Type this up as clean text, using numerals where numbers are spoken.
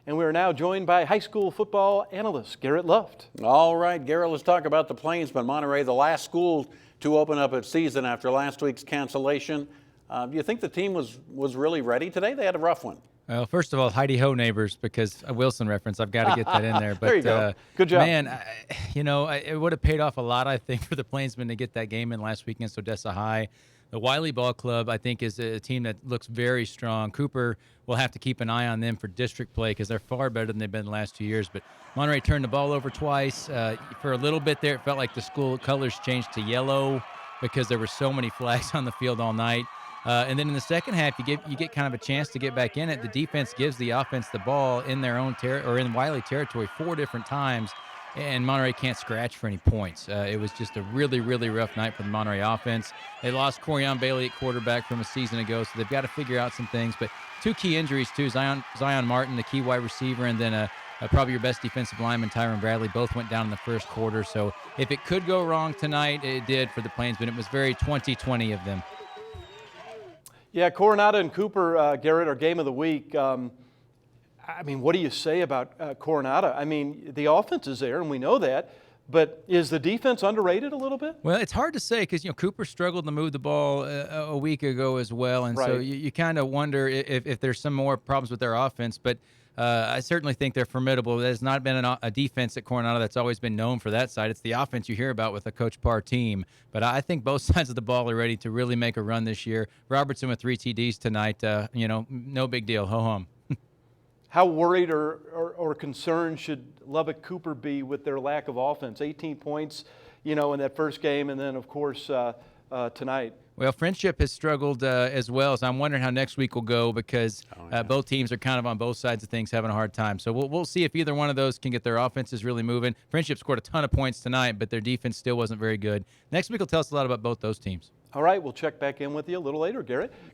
and we are now joined by high school football analyst Garrett Luft. All right, Garrett, let's talk about the Plainsman. Monterey, the last school to open up its season after last week's cancellation. Do you think the team was really ready today? They had a rough one. Well, first of all, Heidi Ho neighbors, because a Wilson reference, I've got to get that in there. But there you go. Good job. Man, it would have paid off a lot, I think, for the Plainsmen to get that game in last week against Odessa High. The Wylie Ball Club, I think, is a team that looks very strong. Cooper will have to keep an eye on them for district play because they're far better than they've been the last 2 years. But Monterey turned the ball over twice. For a little bit there, it felt like the school colors changed to yellow because there were so many flags on the field all night. And then in the second half, you get kind of a chance to get back in it. The defense gives the offense the ball in their own in Wylie territory 4 different times, and Monterey can't scratch for any points. It was just a really, really rough night for the Monterey offense. They lost Corian Bailey at quarterback from a season ago, so they've got to figure out some things. But 2 key injuries, too. Zion Martin, the key wide receiver, and then probably your best defensive lineman, Tyron Bradley, both went down in the first quarter. So if it could go wrong tonight, it did for the Plainsmen. It was very 2020 of them. Yeah, Coronado and Cooper, Garrett, are game of the week. I mean, what do you say about Coronado? I mean, the offense is there, and we know that, but is the defense underrated a little bit? Well, it's hard to say because, Cooper struggled to move the ball a week ago as well, and right. So you kind of wonder if there's some more problems with their offense, but I certainly think they're formidable. There's not been a defense at Coronado that's always been known for that side. It's the offense you hear about with a Coach Parr team. But I think both sides of the ball are ready to really make a run this year. Robertson with 3 TDs tonight, no big deal. Ho-hum. How worried or concerned should Lubbock Cooper be with their lack of offense? 18 points, in that first game, and then, of course, tonight. Well, Friendship has struggled as well, so I'm wondering how next week will go because both teams are kind of on both sides of things having a hard time. So we'll see if either one of those can get their offenses really moving. Friendship scored a ton of points tonight, but their defense still wasn't very good. Next week will tell us a lot about both those teams. All right, we'll check back in with you a little later, Garrett.